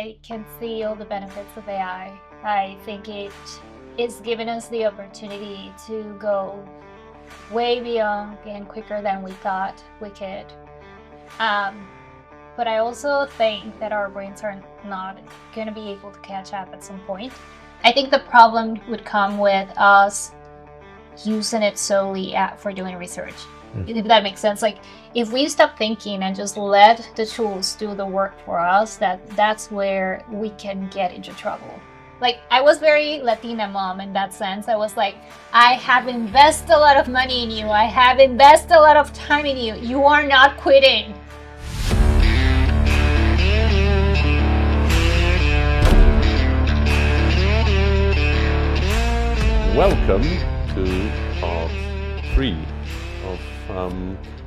I can see all the benefits of AI. I think it is giving us the opportunity to go way beyond and quicker than we thought we could. Um, but I also think that our brains are not going to be able to catch up at some point. I think the problem would come with us using it solely for doing research. If that makes sense. Like if we stop thinking and just let the tools do the work for us, that's where we can get into trouble. Like I was very Latina mom in that sense. I was like, I have invested a lot of money in you. I have invested a lot of time in you. You are not quitting. Welcome to part 3 of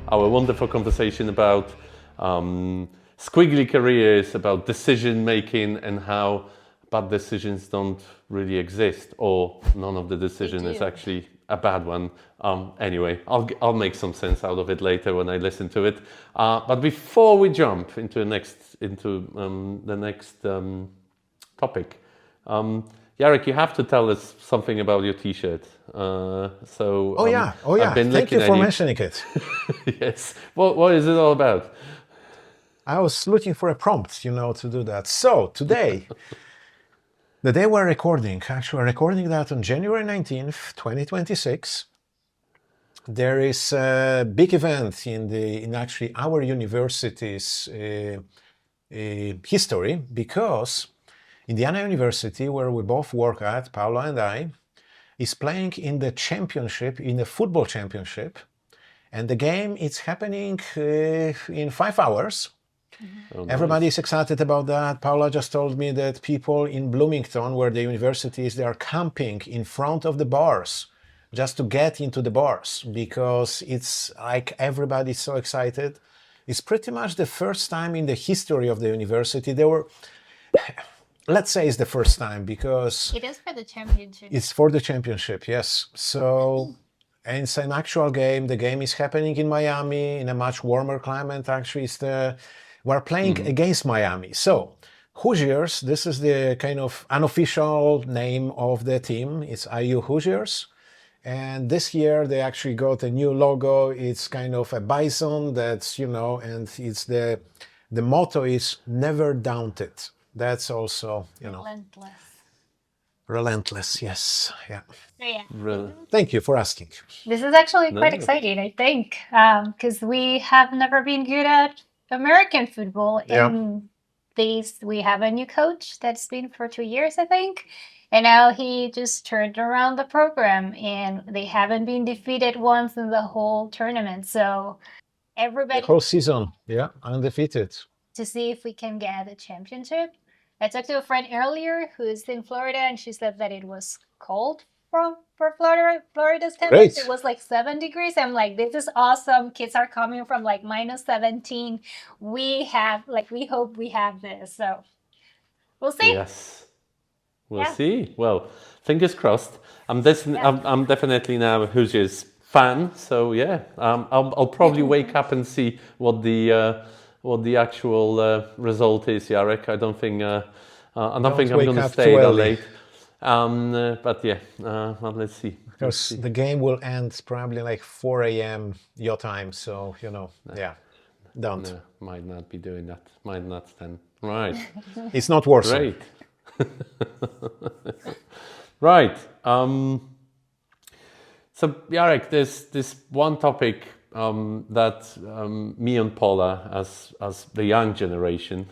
our wonderful conversation about squiggly careers, about decision making and how bad decisions don't really exist, or none of the decision is actually a bad one. Anyway, I'll make some sense out of it later when I listen to it. But before we jump into the next topic, Jarek, you have to tell us something about your T-shirt. I've been Thank you for mentioning it. Yes. What is it all about? I was looking for a prompt, to do that. So today, the day we're recording that on January 19th, 2026. There is a big event in actually our university's history, because Indiana University, where we both work at, Paula and I, is playing in the championship, in the football championship. And the game is happening in 5 hours. Mm-hmm. Oh, nice. Everybody is excited about that. Paula just told me that people in Bloomington, where the university is, they are camping in front of the bars just to get into the bars, because it's like everybody's so excited. It's pretty much the first time in the history of the university. There were... Let's say it's the first time, because... It is for the championship. It's for the championship, yes. So, and it's an actual game. The game is happening in Miami, in a much warmer climate. Actually, we're playing against Miami. So, Hoosiers, this is the kind of unofficial name of the team. It's IU Hoosiers. And this year, they actually got a new logo. It's kind of a bison that's, and it's the motto is never daunted. That's also, Relentless, yes. Yeah. Thank you for asking. This is actually quite exciting, I think, because we have never been good at American football. In these, we have a new coach that's been for 2 years, I think. And now he just turned around the program, and they haven't been defeated once in the whole tournament. So everybody... The whole season, undefeated. To see if we can get a championship. I talked to a friend earlier who's in Florida, and she said that it was cold for Florida's temps. It was like 7 degrees. I'm like, this is awesome. Kids are coming from like -17. We hope we have this. So we'll see. Yes, we'll see. Well, fingers crossed. I'm definitely now a Hoosiers fan. So I'll probably wake up and see what the actual result is, Jarek. I don't think I'm going to stay that late. Well, let's see. Because the game will end probably like 4 a.m. your time, so don't. No, might not be doing that. Might not stand. Right. It's not worth it. Great. Right. So Jarek, there's this one topic that me and Paula, as the young generation,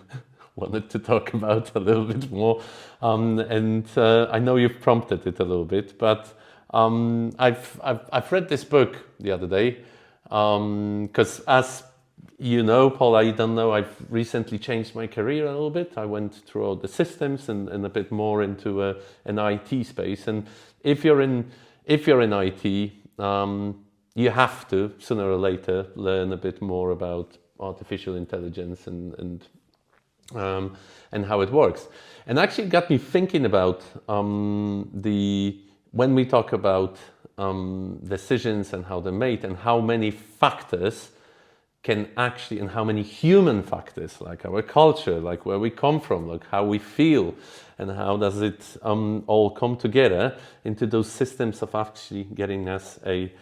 wanted to talk about a little bit more, and I know you've prompted it a little bit, but I've read this book the other day, because as you know, Paula, you don't know, I've recently changed my career a little bit. I went through all the systems and a bit more into an IT space, and if you're in IT, you have to, sooner or later, learn a bit more about artificial intelligence and how it works. And actually got me thinking about when we talk about decisions and how they're made and how many factors can actually, and how many human factors, like our culture, like where we come from, like how we feel, and how does it all come together into those systems of actually getting us a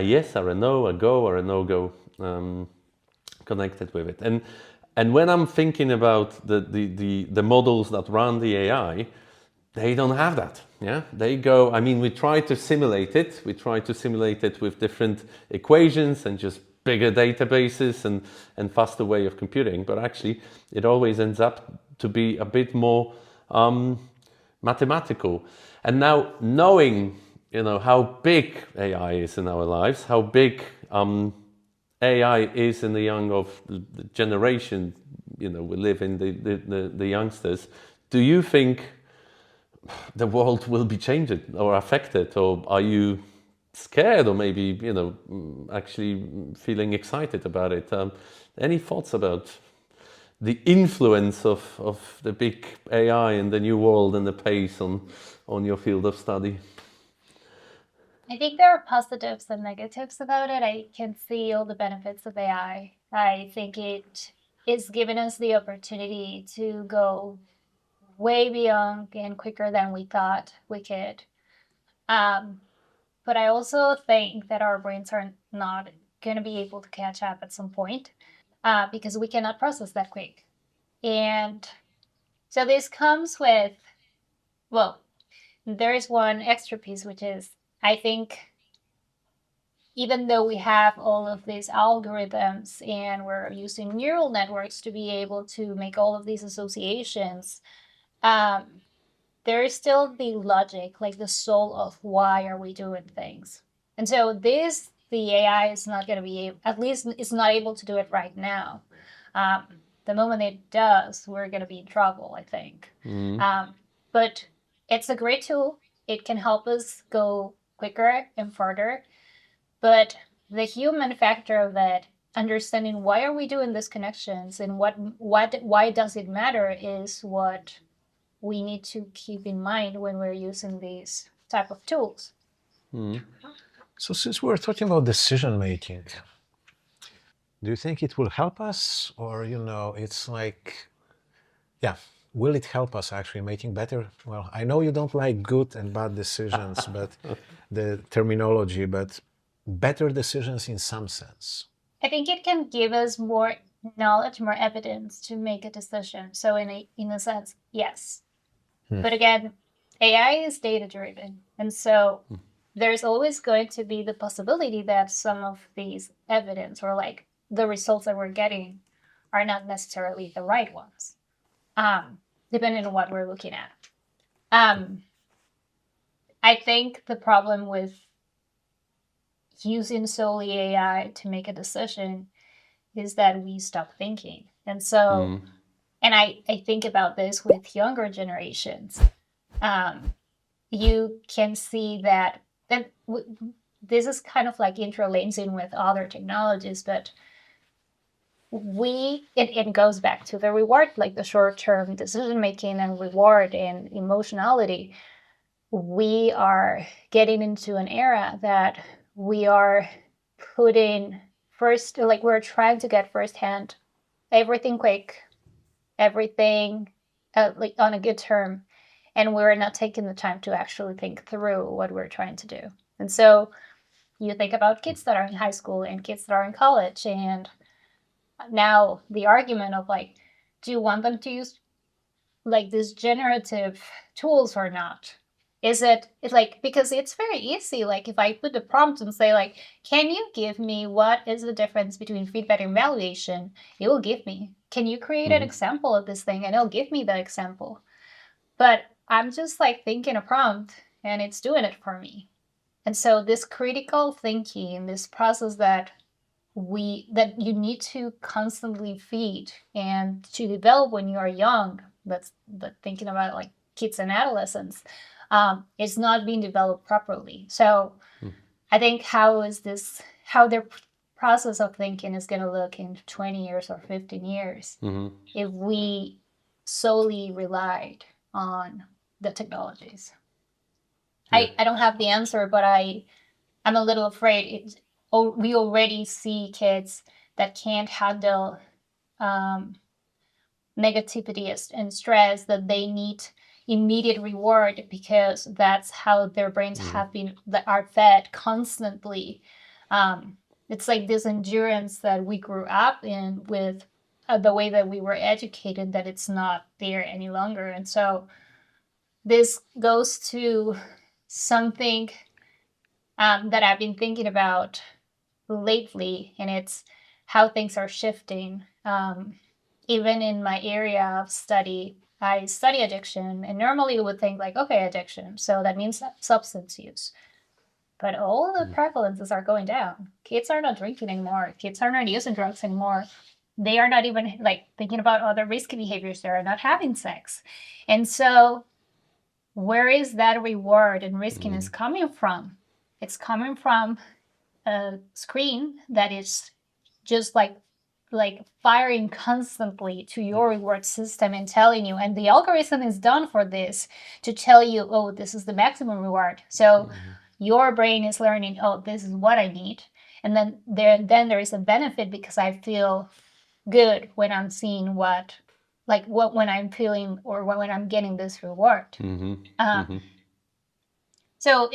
yes or a no, a go or a no-go connected with it. And when I'm thinking about the models that run the AI, they don't have that. Yeah, they go. I mean, we try to simulate it. We try to simulate it with different equations and just bigger databases and faster way of computing. But actually, it always ends up to be a bit more mathematical. And now, knowing how big AI is in our lives, how big AI is in the young of the generation, we live in the youngsters. Do you think the world will be changed or affected, or are you scared, or maybe actually feeling excited about it? Any thoughts about the influence of the big AI in the new world and the pace on your field of study? I think there are positives and negatives about it. I can see all the benefits of AI. I think it is giving us the opportunity to go way beyond and quicker than we thought we could. But I also think that our brains are not going to be able to catch up at some point because we cannot process that quick. And so this comes with, well, there is one extra piece, which is I think even though we have all of these algorithms and we're using neural networks to be able to make all of these associations, there is still the logic, like the soul of why are we doing things. And so the AI is not going to be, at least it's not able to do it right now. The moment it does, we're going to be in trouble, I think. But it's a great tool. It can help us go quicker and further. But the human factor of it, understanding why are we doing these connections and why does it matter, is what we need to keep in mind when we're using these type of tools. So since we're talking about decision making, do you think it will help us, or it's like, will it help us actually making better? Well, I know you don't like good and bad decisions, but the terminology, but better decisions in some sense. I think it can give us more knowledge, more evidence to make a decision. So in a sense, yes. But again, AI is data driven. And so there's always going to be the possibility that some of these evidence or like the results that we're getting are not necessarily the right ones, depending on what we're looking at. I think the problem with using solely AI to make a decision is that we stop thinking. And so, and I think about this with younger generations. You can see that this is kind of like interlacing with other technologies, but it goes back to the reward, like the short-term decision making and reward and emotionality. We are getting into an era that we are putting first, like we're trying to get firsthand everything quick, everything like on a good term, and we're not taking the time to actually think through what we're trying to do. And so you think about kids that are in high school and kids that are in college, and now the argument of like, do you want them to use like these generative tools or not? It's like, because it's very easy. Like if I put the prompt and say like, can you give me what is the difference between feedback and evaluation? It will give me. Can you create an example of this thing? And it'll give me the example. But I'm just like thinking a prompt and it's doing it for me. And so this critical thinking, this process that you need to constantly feed and to develop when you are young, but thinking about like kids and adolescents, is not being developed properly. So I think how their process of thinking is going to look in 20 years or 15 years if we solely relied on the technologies. I don't have the answer, but I'm a little afraid. We already see kids that can't handle negativity and stress, that they need immediate reward because that's how their brains have been, that are fed constantly. It's like this endurance that we grew up in with the way that we were educated, that it's not there any longer. And so this goes to something that I've been thinking about lately, and it's how things are shifting. Even in my area of study, I study addiction, and normally you would think like, okay, addiction, so that means substance use. But all the prevalences are going down. Kids are not drinking anymore. Kids are not using drugs anymore. They are not even like thinking about other risky behaviors. They are not having sex. And so where is that reward and riskiness coming from? It's coming from a screen that is just like firing constantly to your reward system and telling you, and the algorithm is done for this, to tell you, oh, this is the maximum reward. So your brain is learning, oh, this is what I need. And then there is a benefit because I feel good when I'm seeing when I'm feeling or when I'm getting this reward. So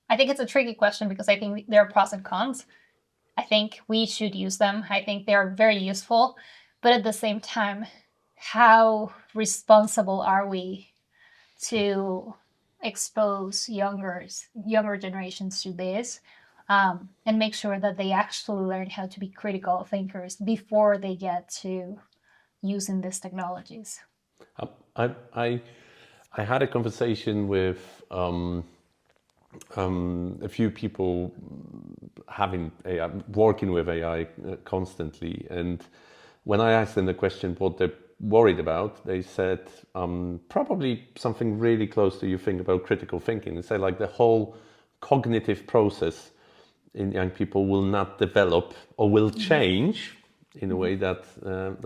I think it's a tricky question because I think there are pros and cons. I think we should use them. I think they are very useful. But at the same time, how responsible are we to expose younger generations to this, and make sure that they actually learn how to be critical thinkers before they get to using these technologies? I had a conversation with a few people having AI, working with AI constantly, and when I asked them the question what they're worried about, they said probably something really close to you think about critical thinking. They say like the whole cognitive process in young people will not develop or will change in a way that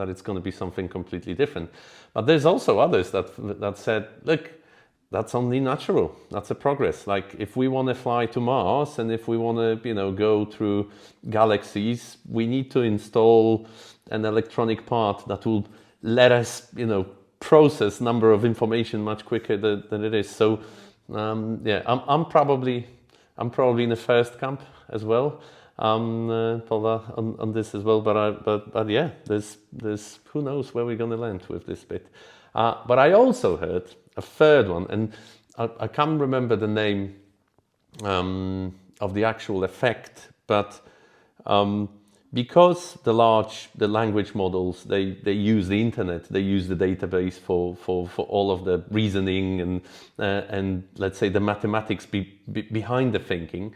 it's going to be something completely different. But there's also others that said, look, that's only natural. That's a progress. Like if we want to fly to Mars and if we want to, go through galaxies, we need to install an electronic part that will let us, process number of information much quicker than it is. So, I'm probably in the first camp as well, Paula, on this as well. But yeah, there's who knows where we're going to land with this bit. But I also heard a third one, and I can't remember the name of the actual effect, but because the language models, they use the internet, they use the database for all of the reasoning and let's say the mathematics behind the thinking.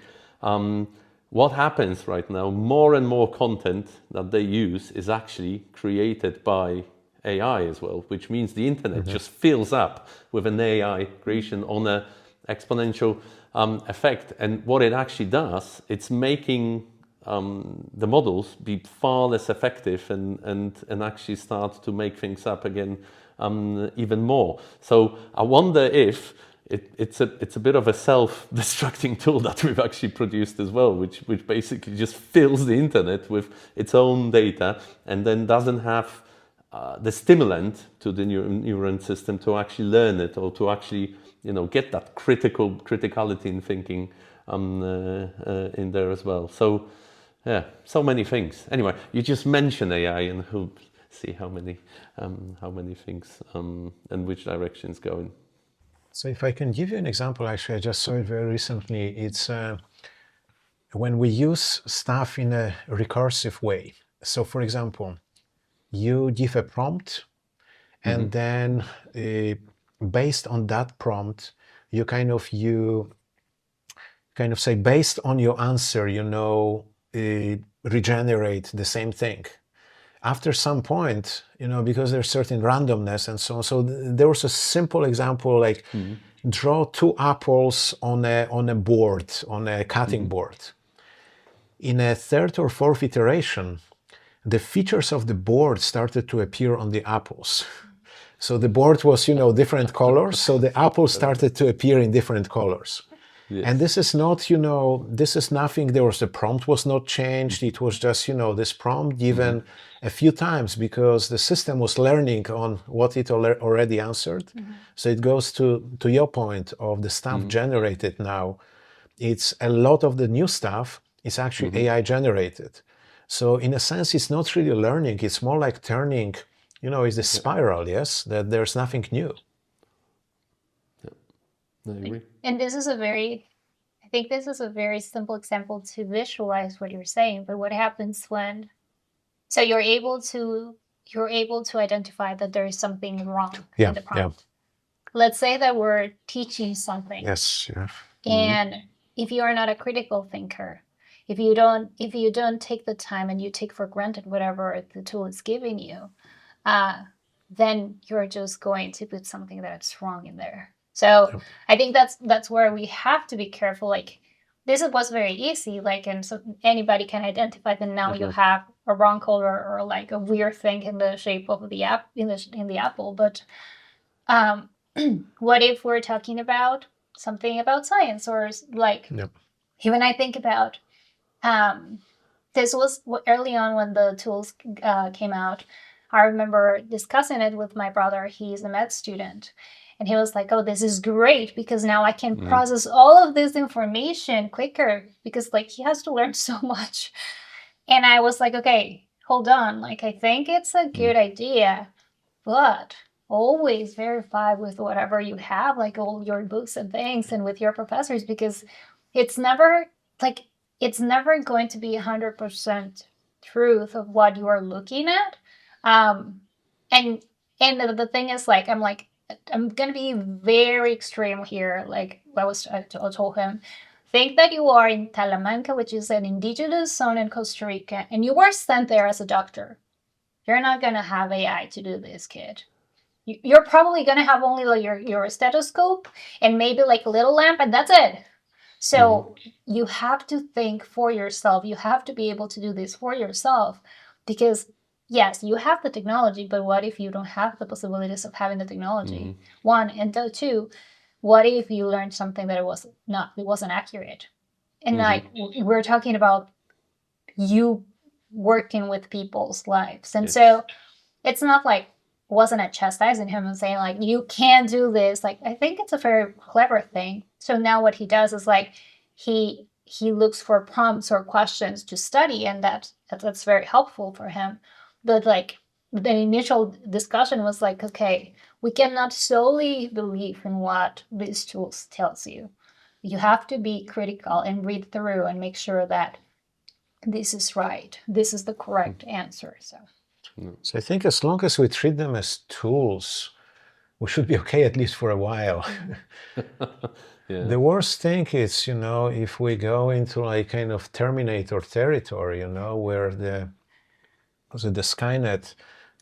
What happens right now, more and more content that they use is actually created by AI as well, which means the internet just fills up with an AI creation on an exponential effect. And what it actually does, it's making the models be far less effective and actually start to make things up again even more. So I wonder if it's a bit of a self-destructing tool that we've actually produced as well, which basically just fills the internet with its own data and then doesn't have the stimulant to the neuron system to actually learn it or to actually get that criticality in thinking in there as well. So yeah, so many things. Anyway, you just mention AI and we'll see how many things and which direction it's going. So if I can give you an example, actually, I just saw it very recently. It's when we use stuff in a recursive way. So for example, you give a prompt and then based on that prompt, you kind of say, based on your answer, regenerate the same thing. After some point, because there's certain randomness and so on. So there was a simple example, like draw two apples on a board, on a cutting board. In a third or fourth iteration, the features of the board started to appear on the apples. So the board was, different colors. So the apples started to appear in different colors. Yes. And this is not, this is nothing. The prompt was not changed. It was just, this prompt given a few times because the system was learning on what it already answered. So it goes to your point of the stuff generated now. It's a lot of the new stuff is actually AI generated. So in a sense, it's not really learning. It's more like turning, it's the spiral, yes, that there's nothing new. I agree. And this is I think this is a very simple example to visualize what you're saying. But what happens when, so you're able to identify that there is something wrong in the prompt. Let's say that we're teaching something. Yes. Yeah. And if you are not a critical thinker, if you don't take the time and you take for granted whatever the tool is giving you, then you're just going to put something that's wrong in there. So I think that's where we have to be careful. Like, this was very easy, like, and so anybody can identify that now you have a wrong color or like a weird thing in the shape of the app in the apple. But what if we're talking about something about science, or like even I think about this was early on when the tools came out. I remember discussing it with my brother. He's a med student. And he was like, oh, this is great because now I can process all of this information quicker because like he has to learn so much. And I was like, okay, hold on. Like, I think it's a good idea, but always verify with whatever you have, like all your books and things and with your professors, because it's never going to be 100% truth of what you are looking at. And the thing is, like, I'm going to be very extreme here. Like I told him, think that you are in Talamanca, which is an indigenous zone in Costa Rica, and you were sent there as a doctor. You're not going to have AI to do this, kid. You're probably going to have only like your stethoscope and maybe like a little lamp, and that's it. So you have to think for yourself. You have to be able to do this for yourself because yes, you have the technology, but what if you don't have the possibilities of having the technology? One, and two, what if you learned something that it wasn't accurate? And like we're talking about you working with people's lives. And so it's not like wasn't a chastising him and saying like, you can't do this. Like, I think it's a very clever thing. So now what he does is like, he looks for prompts or questions to study, and that's very helpful for him. But like the initial discussion was like, okay, we cannot solely believe in what these tools tells you. You have to be critical and read through and make sure that this is right. This is the correct answer. So I think as long as we treat them as tools, we should be okay at least for a while. The worst thing is, if we go into like kind of Terminator territory, where the Skynet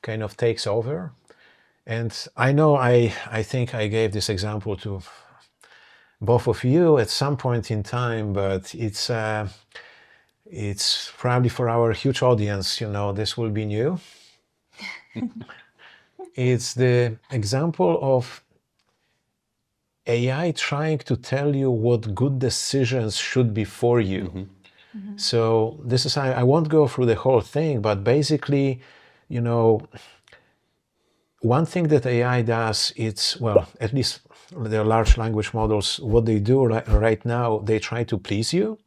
kind of takes over. And I know I think I gave this example to both of you at some point in time, but it's probably for our huge audience, this will be new. It's the example of AI trying to tell you what good decisions should be for you. So this is, I won't go through the whole thing, but basically, one thing that AI does, at least the large language models, what they do right now, they try to please you.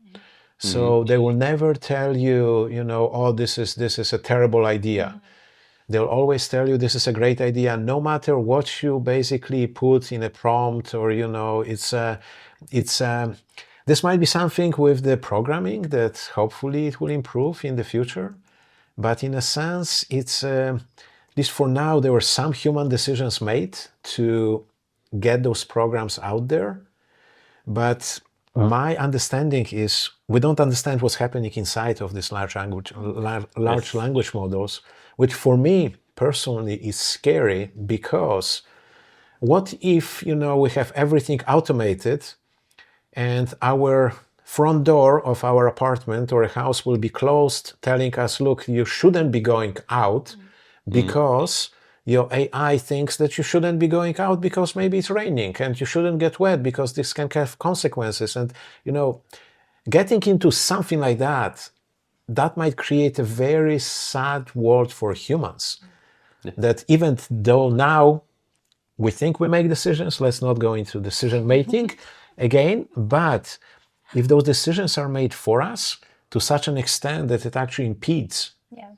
So they will never tell you, oh, this is a terrible idea. They'll always tell you this is a great idea, no matter what you basically put in a prompt, or this might be something with the programming that hopefully it will improve in the future. But in a sense, it's at least for now, there were some human decisions made to get those programs out there. But my understanding is we don't understand what's happening inside of these large language models, which for me personally is scary, because what if, we have everything automated and our front door of our apartment or a house will be closed, telling us, look, you shouldn't be going out because your AI thinks that you shouldn't be going out because maybe it's raining, and you shouldn't get wet because this can have consequences. And getting into something like that might create a very sad world for humans. That even though now we think we make decisions, let's not go into decision making again, but if those decisions are made for us to such an extent that it actually impedes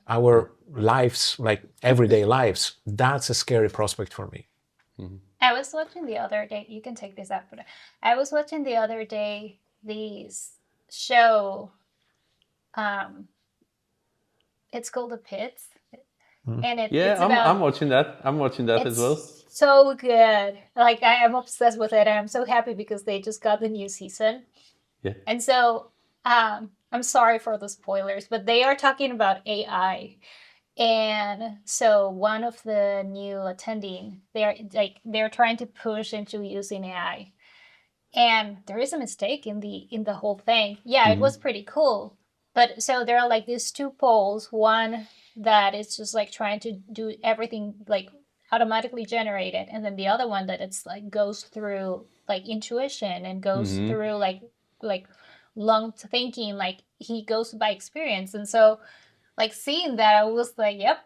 our lives, like everyday lives, that's a scary prospect for me. I was watching the other day, you can take this after. I was watching the other day this show, it's called The Pits. And it's about, I'm watching that. I'm watching that as well. So good. Like, I am obsessed with it. I'm so happy because they just got the new season. Yeah. And so, I'm sorry for the spoilers, but they are talking about AI. And so one of the new attending, they're trying to push into using AI. And there is a mistake in the whole thing. Yeah, it was pretty cool. But so there are like these two poles, one that is just like trying to do everything like automatically generated, and then the other one that it's like goes through like intuition and goes through like long thinking, like he goes by experience. And so like seeing that, I was like, yep,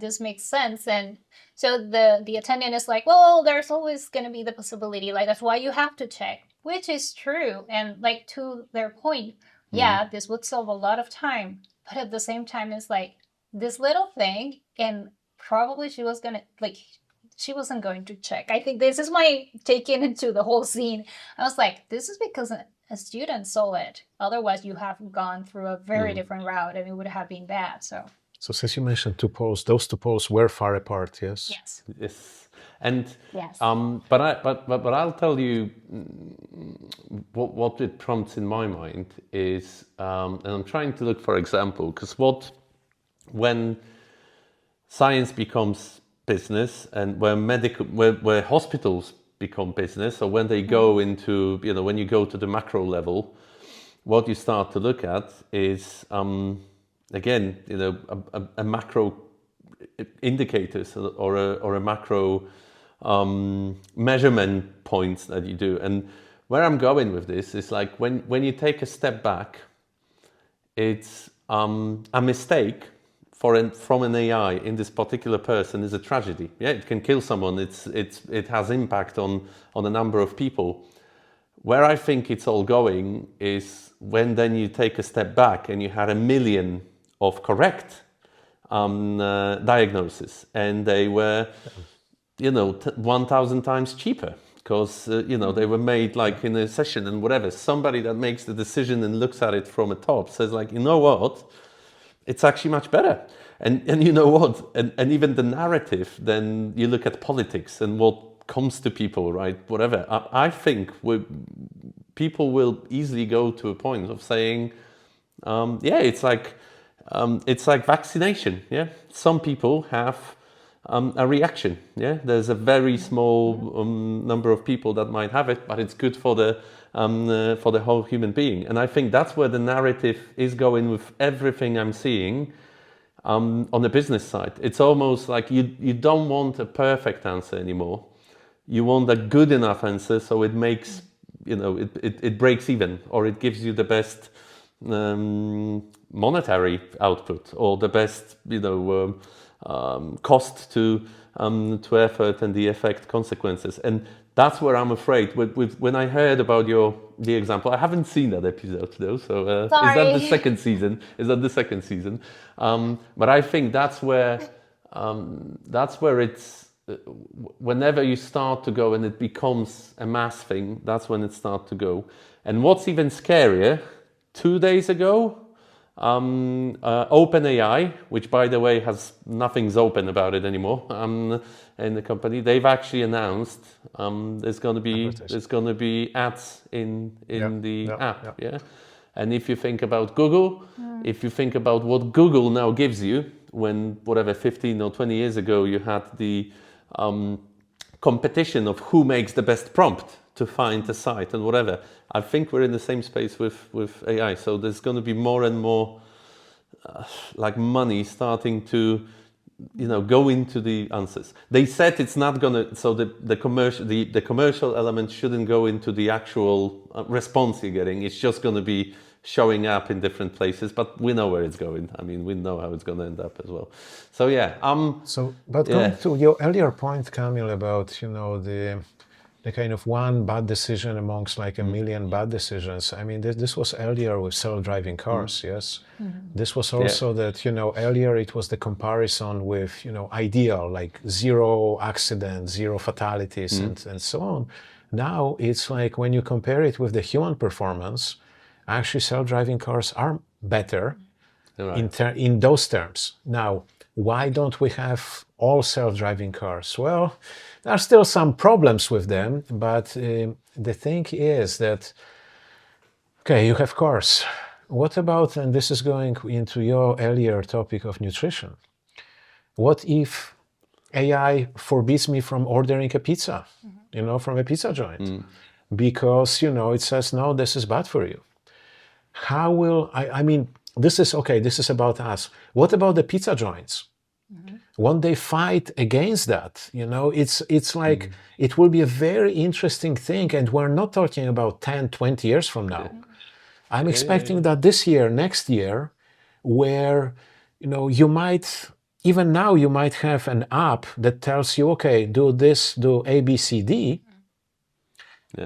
this makes sense. And so the attendant is like, well, there's always going to be the possibility, like that's why you have to check, which is true. And like to their point, yeah, this would save a lot of time, but at the same time, it's like this little thing, and probably she wasn't going to check. I think this is my take into the whole scene. I was like, this is because a student saw it. Otherwise, you have gone through a very different route, and it would have been bad. So since you mentioned two poles, those two poles were far apart. Yes. Yes. And yes. But I'll tell you what it prompts in my mind is, and I'm trying to look for example, because when science becomes business, and where hospitals become business, or when they go into, when you go to the macro level, what you start to look at is again, a macro indicators or a macro measurement points that you do. And where I'm going with this is like when you take a step back, it's a mistake from an AI in this particular person is a tragedy. Yeah, it can kill someone. It has impact on a number of people. Where I think it's all going is when then you take a step back and you had 1 million of correct diagnosis, and they were 1,000 times cheaper because they were made like in a session and whatever. Somebody that makes the decision and looks at it from the top says like, you know what, it's actually much better. And you know what, and even the narrative, then you look at politics and what comes to people, right? Whatever. I think people will easily go to a point of saying, it's like vaccination. Yeah, some people have a reaction. Yeah, there's a very small number of people that might have it, but it's good for the whole human being. And I think that's where the narrative is going with everything I'm seeing on the business side. It's almost like you don't want a perfect answer anymore. You want a good enough answer, so it makes it breaks even, or it gives you the best monetary output, or the best cost to effort and the effect consequences. And that's where I'm afraid when I heard about the example. I haven't seen that episode though, so is that the second season? But I think that's where it's whenever you start to go and it becomes a mass thing, that's when it starts to go. And what's even scarier, 2 days ago, OpenAI, which by the way nothing's open about it anymore, in the company, they've actually announced there's going to be ads in the app. Yeah. And if you think about Google, if you think about what Google now gives you, when whatever 15 or 20 years ago you had the competition of who makes the best prompt to find a site and whatever. I think we're in the same space with AI. So there's going to be more and more like money starting to go into the answers. They said it's not gonna. So the commercial element shouldn't go into the actual response you're getting. It's just gonna be showing up in different places. But we know where it's going. I mean, we know how it's gonna end up as well. So yeah. But going to your earlier point, Kamil, about the kind of one bad decision amongst like a million bad decisions. I mean, this was earlier with self-driving cars, yes? This was also that, earlier it was the comparison with, ideal, like zero accidents, zero fatalities, and so on. Now it's like when you compare it with the human performance, actually self-driving cars are better in those terms. Now, why don't we have all self-driving cars? Well, there are still some problems with them, but the thing is that, okay, you have cars. What about, and this is going into your earlier topic of nutrition, what if AI forbids me from ordering a pizza, from a pizza joint? Because, it says, no, this is bad for you. How will, I mean, this is about us. What about the pizza joints? Won't they fight against that? It's like, it will be a very interesting thing. And we're not talking about 10, 20 years from now. I'm expecting that this year, next year, where, you might, even now you might have an app that tells you, okay, do this, do A, B, C, D.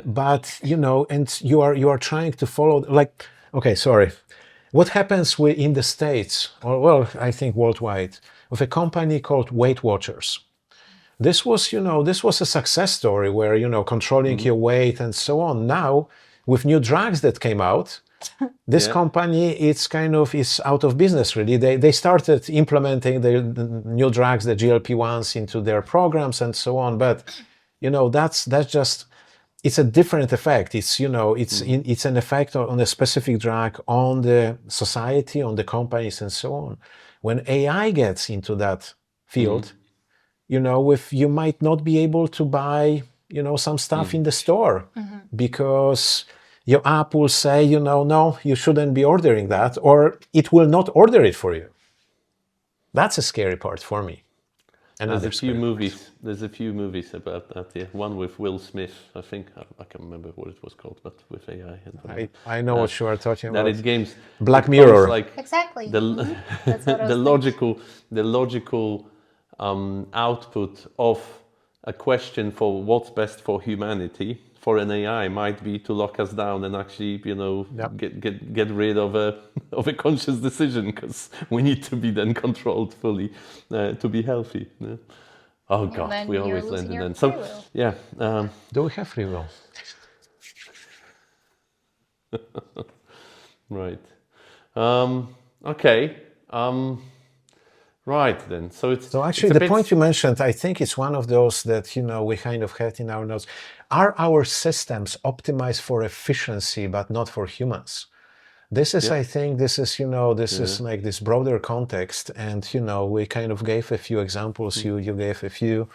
But, and you are trying to follow, like, okay, sorry. What happens in the States, or well, I think worldwide, with a company called Weight Watchers? This was, this was a success story where, controlling your weight and so on. Now, with new drugs that came out, this company, it's kind of is out of business, really. They started implementing the new drugs, the GLP-1s, into their programs and so on. But, that's just, it's a different effect. It's, it's an effect on a specific drug, on the society, on the companies and so on. When AI gets into that field, you might not be able to buy, some stuff in the store because your app will say, no, you shouldn't be ordering that, or it will not order it for you. That's a scary part for me. There's a few movies about that. Yeah, one with Will Smith. I think I can't remember what it was called, but with AI. I know what you are talking about. That it games Black Mirror. Like exactly. That's what the logical output of a question for what's best for humanity for an AI might be to lock us down and actually, get rid of a conscious decision, because we need to be then controlled fully to be healthy. Yeah. Oh God, we always land in then. So yeah, do we have free will? Right. Okay. Right then. So actually, the point you mentioned, I think it's one of those that we kind of had in our notes. Are our systems optimized for efficiency but not for humans? This is, I think, this is is like this broader context, and we kind of gave a few examples. You gave a few,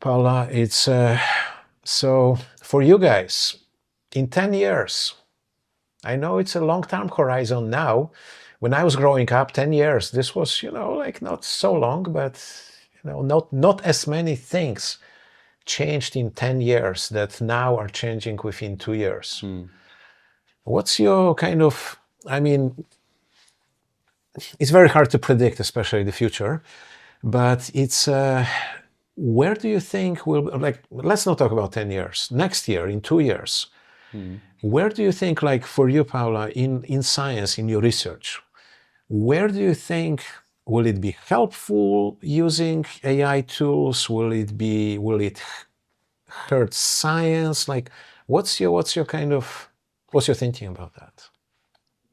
Paula. It's so for you guys in 10 years. I know it's a long-term horizon now. When I was growing up, 10 years, this was, like not so long, but, not as many things changed in 10 years that now are changing within 2 years. What's your kind of, I mean, it's very hard to predict, especially the future, but it's, where do you think let's not talk about 10 years, next year, in 2 years, where do you think, like for you, Paula, in science, in your research, where do you think, will it be helpful using AI tools? Will it hurt science? Like, what's your thinking about that?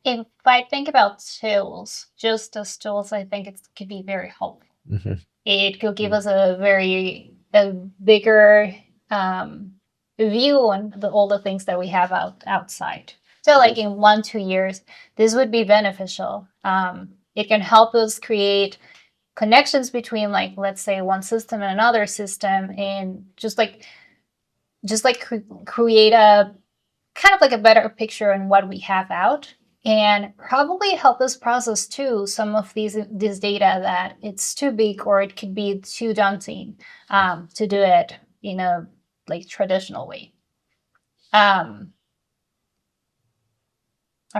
If I think about tools, just as tools, I think it could be very helpful. It could give us a bigger view on all the things that we have outside. So like in 1-2 years, this would be beneficial. It can help us create connections between, like, let's say one system and another system, and just create a kind of like a better picture on what we have out. and probably help us process too some of this data that it's too big or it could be too daunting to do it in a like traditional way. I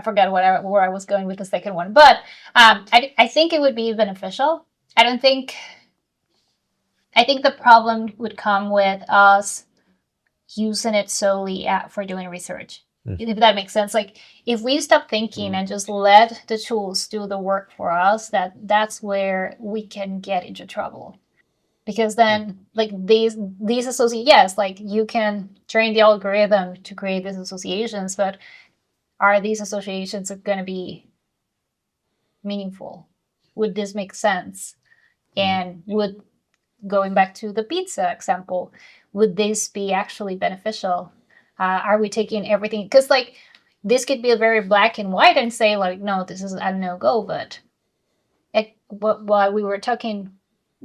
forgot where I was going with the second one, but I think it would be beneficial. I think the problem would come with us using it solely for doing research. If that makes sense. Like if we stop thinking and just let the tools do the work for us, that's where we can get into trouble. Because then like these yes, like you can train the algorithm to create these associations, but are these associations going to be meaningful? Would this make sense? And would, going back to the pizza example, would this be actually beneficial? Are we taking everything? Because like this could be very black and white and say like, no, this is a no-go. But what we were talking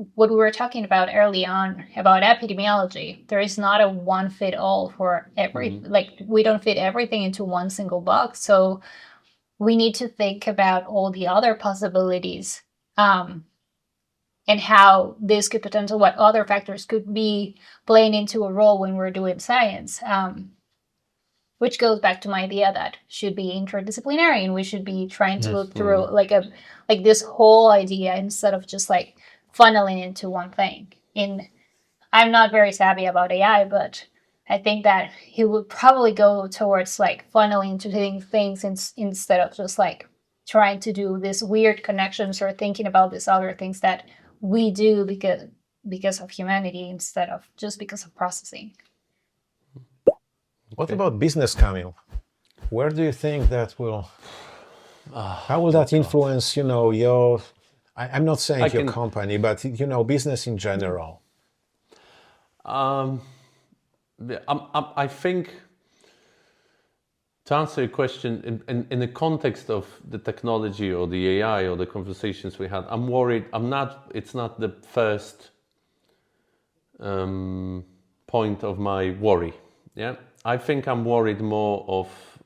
about early on about epidemiology, there is not a one fit all for every, like we don't fit everything into one single box. So we need to think about all the other possibilities and how this could potentially, what other factors could be playing into a role when we're doing science. Which goes back to my idea that should be interdisciplinary and we should be trying to look through like this whole idea instead of just like funneling into one thing. And I'm not very savvy about AI, but I think that he would probably go towards like funneling into things instead of just like trying to do these weird connections or thinking about these other things that we do because of humanity instead of just because of processing. What about business, Kamil? Where do you think that will? How will that influence? Your. I'm not saying your company, but business in general. I think to answer your question in the context of the technology or the AI or the conversations we had, I'm worried. It's not the first point of my worry. Yeah. I think I'm worried more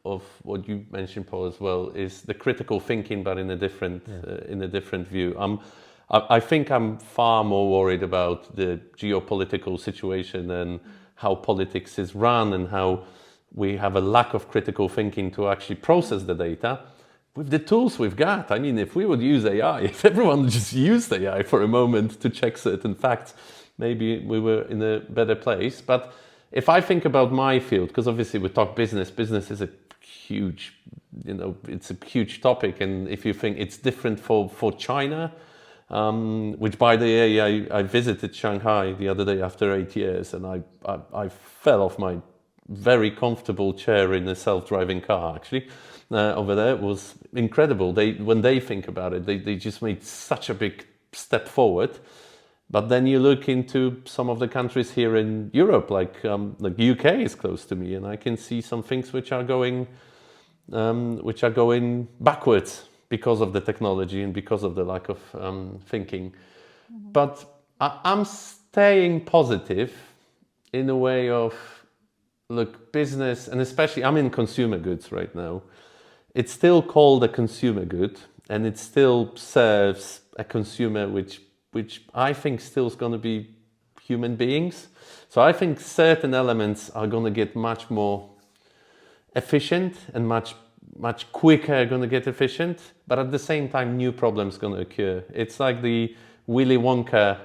of what you mentioned, Paul, as well, is the critical thinking, but in a different view. I think I'm far more worried about the geopolitical situation and how politics is run and how we have a lack of critical thinking to actually process the data with the tools we've got. I mean, if we would use AI, if everyone just used AI for a moment to check certain facts, maybe we were in a better place. But if I think about my field, because obviously we talk business is a huge, it's a huge topic. And if you think it's different for China, which by the way, I visited Shanghai the other day after 8 years, and I fell off my very comfortable chair in a self-driving car, actually. Over there. It was incredible. When they think about it, they just made such a big step forward. But then you look into some of the countries here in Europe, like UK is close to me, and I can see some things which are going backwards because of the technology and because of the lack of thinking. But I'm staying positive in a way of, look, business, and especially I'm in consumer goods right now. It's still called a consumer good, and it still serves a consumer which I think still is going to be human beings. So I think certain elements are going to get much more efficient and much quicker going to get efficient, but at the same time new problems going to occur. It's like the Willy Wonka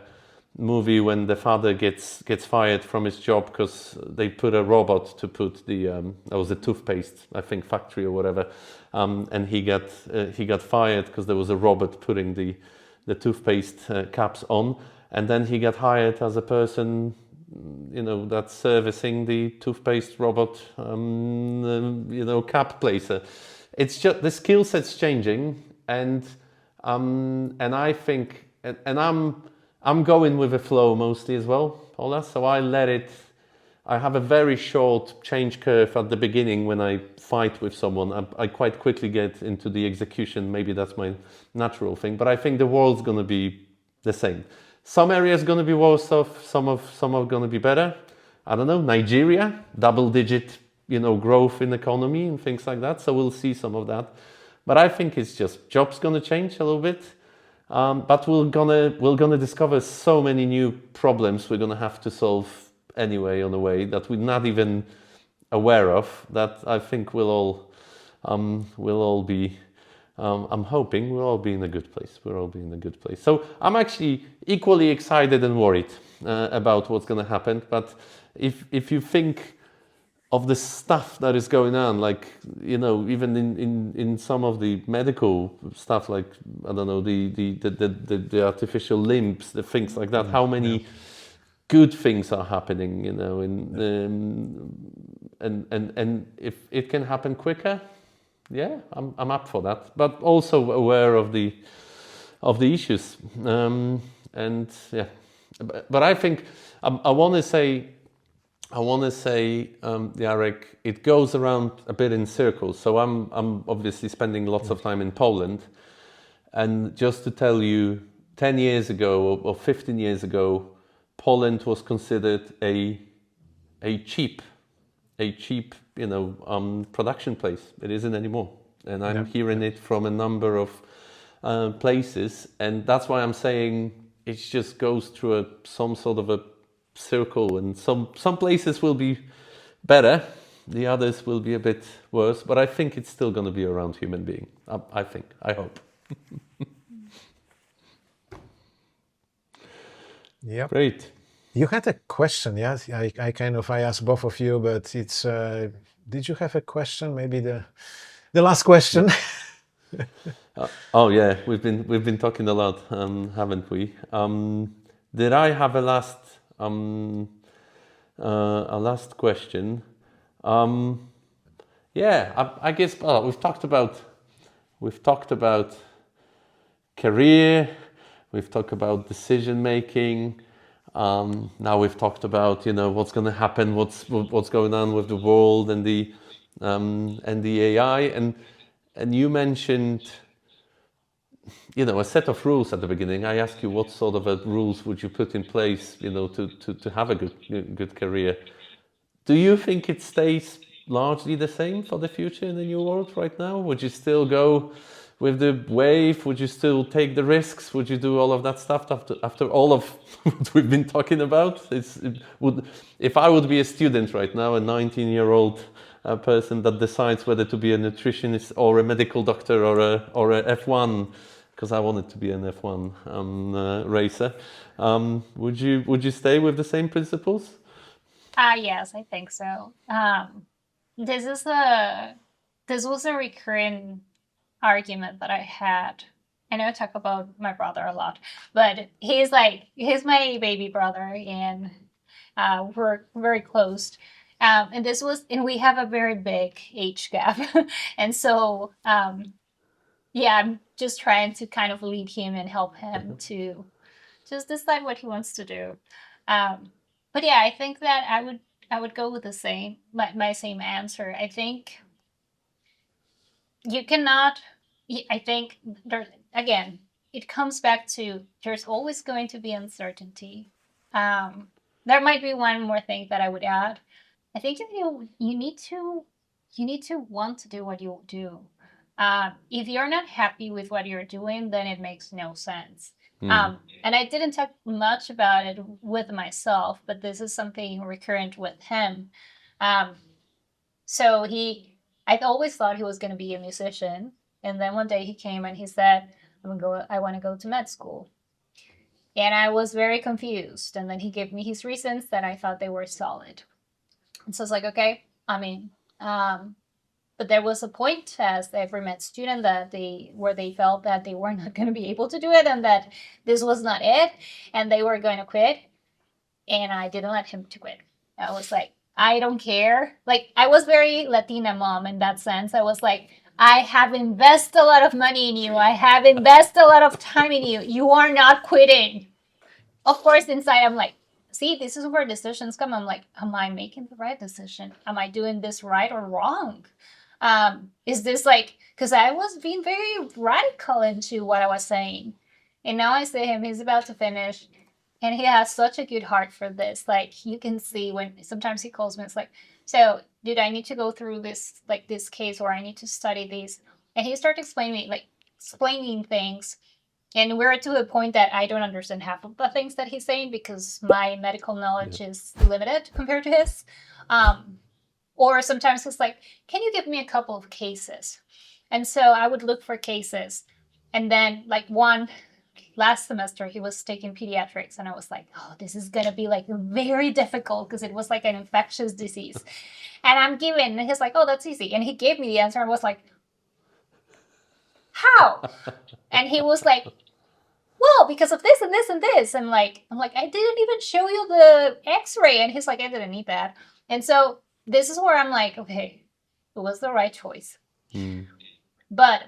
movie when the father gets fired from his job because they put a robot to put the that was a toothpaste, I think, factory or whatever, and he got fired because there was a robot putting the toothpaste caps on, and then he got hired as a person, that's servicing the toothpaste robot, cap placer. It's just the skill set's changing, and I think, and I'm going with the flow mostly as well, Paula. So I have a very short change curve at the beginning when I fight with someone. I quite quickly get into the execution. Maybe that's my natural thing. But I think the world's going to be the same. Some areas going to be worse off. Some are going to be better. I don't know. Nigeria, double-digit, growth in economy and things like that. So we'll see some of that. But I think it's just jobs gonna change a little bit. But we're gonna discover so many new problems we're gonna have to solve anyway on the way that we're not even aware of. That I think we'll all be. I'm hoping we'll all be in a good place. We'll all be in a good place. So I'm actually equally excited and worried about what's going to happen. But if you think of the stuff that is going on, like, you know, even in some of the medical stuff, like, I don't know, the artificial limbs, the things like that, how many good things are happening, you know, and if it can happen quicker, yeah, I'm up for that, but also aware of the issues, and yeah, but I think I want to say, Jarek, it goes around a bit in circles. So I'm obviously spending lots of time in Poland, and just to tell you, 10 years ago or 15 years ago, Poland was considered a cheap, you know, production place. It isn't anymore, and I'm hearing it from a number of places, and that's why I'm saying it just goes through some sort of a circle, and some places will be better, the others will be a bit worse, but I think it's still going to be around human being. I hope. Yeah. Great. You had a question, yes? I asked both of you, but it's. Did you have a question? Maybe the last question. Oh yeah, we've been talking a lot, haven't we? Did I have a last question? Yeah, I guess. Well, we've talked about career. We've talked about decision making. Now we've talked about, you know, what's going to happen, what's going on with the world and the AI, and you mentioned, you know, a set of rules at the beginning. I asked you what sort of rules would you put in place, you know, to have a good career. Do you think it stays largely the same for the future in the new world right now? Would you still go with the wave? Would you still take the risks? Would you do all of that stuff after all of what we've been talking about? If I would be a student right now, a 19-year-old person that decides whether to be a nutritionist or a medical doctor or a F1, because I wanted to be an F1 racer, would you stay with the same principles? Yes, I think so. This was a recurring argument that I had. I know I talk about my brother a lot, but he's my baby brother, and we're very close. And we have a very big age gap, and so yeah, I'm just trying to kind of lead him and help him to just decide what he wants to do. But yeah, I think that I would go with the same my same answer. I think you cannot. I think again, it comes back to there's always going to be uncertainty. There might be one more thing that I would add. I think that you need to want to do what you do. If you're not happy with what you're doing, then it makes no sense. And I didn't talk much about it with myself, but this is something recurrent with him. So I always thought he was going to be a musician. And then one day he came and he said, I want to go to med school. And I was very confused. And then he gave me his reasons that I thought they were solid. And so I was like, okay, I mean, but there was a point as every med student where they felt that they were not going to be able to do it and that this was not it and they were going to quit. And I didn't let him to quit. I was like, I don't care. Like, I was very Latina mom in that sense. I was like, I have invested a lot of money in you. I have invested a lot of time in you. You are not quitting. Of course, inside I'm like, see, this is where decisions come. I'm like, am I making the right decision? Am I doing this right or wrong? Is this like, because I was being very radical into what I was saying. And now I see him, he's about to finish. And he has such a good heart for this. Like, you can see when sometimes he calls me, it's like, so did I need to go through this, like this case, or I need to study these? And he started explaining things. And we're to a point that I don't understand half of the things that he's saying because my medical knowledge is limited compared to his. Or sometimes he's like, can you give me a couple of cases? And so I would look for cases. And then like one last semester, he was taking pediatrics. And I was like, oh, this is going to be like very difficult because it was like an infectious disease. And I'm giving, and he's like, oh, that's easy. And he gave me the answer. I was like, how? And he was like, well, because of this and this and this. And like, I'm like, I didn't even show you the x-ray. And he's like, I didn't need that. And so this is where I'm like, okay, it was the right choice. But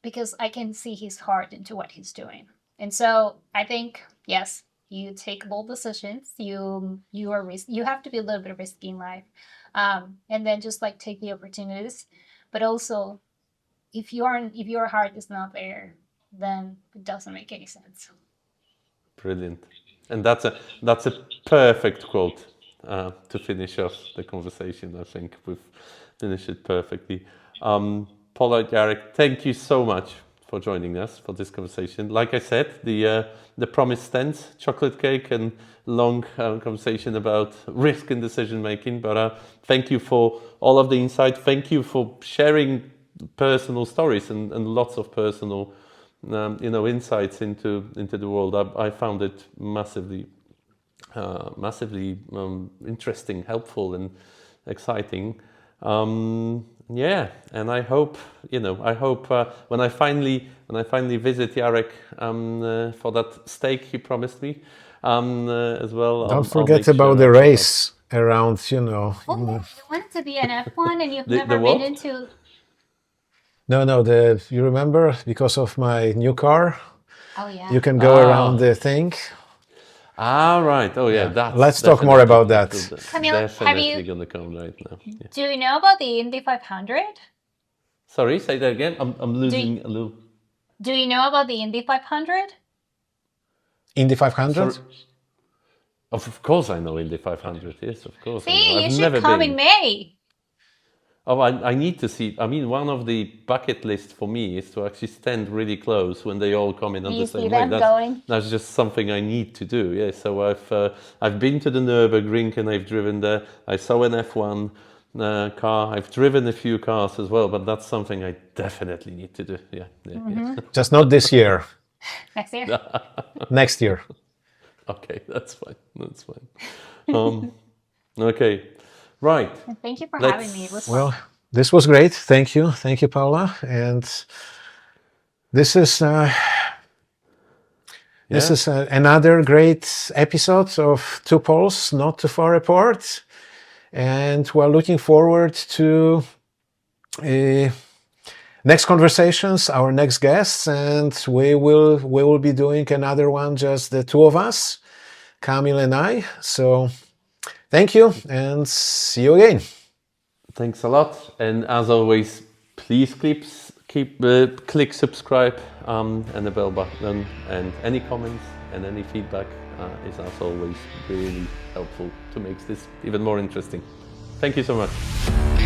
because I can see his heart into what he's doing. And so I think, yes, you take bold decisions. You have to be a little bit risky in life. And then just like take the opportunities. But also, if your heart is not there, then it doesn't make any sense. Brilliant. And that's a perfect quote to finish off the conversation. I think we've finished it perfectly. Paula, Jarek, thank you so much for joining us for this conversation. Like I said, the promise stands: chocolate cake and long conversation about risk and decision making. But thank you for all of the insight. Thank you for sharing personal stories and lots of personal insights into the world. I found it massively interesting, helpful, and exciting. Yeah, and I hope when I finally visit Jarek for that steak he promised me as well. Don't forget about the race around. Oh, you wanted to be an F1 and you've never what? been into. No, you remember, because of my new car, Oh yeah. you can go around the thing. Right. Oh yeah. That's Let's talk more about that. Camille, definitely gonna come right now. Yeah. Do you know about the Indy 500? Sorry, say that again. I'm losing a little. Do you know about the Indy 500? Indy 500? Sorry. Of course I know Indy 500. Yes, of course. See, you I've should never come been. in May. Oh, I need to see. I mean, one of the bucket lists for me is to actually stand really close when they all come in on You the see same them way. going? That's just something I need to do. Yeah. So I've been to the Nürburgring and I've driven there. I saw an F1 car. I've driven a few cars as well, but that's something I definitely need to do. Yeah. Yeah. Just not this year. Next year. Next year. Okay, that's fine. That's fine. Okay. Right. Thank you for having me. It was fun. Well, this was great. Thank you, Paula. And this is another great episode of Two Poles Not Too Far Apart, and we're looking forward to next conversations, our next guests, and we will be doing another one, just the two of us, Kamil and I. So thank you, and see you again. Thanks a lot, and as always, please click subscribe and the bell button, and any comments and any feedback is as always really helpful to make this even more interesting. Thank you so much.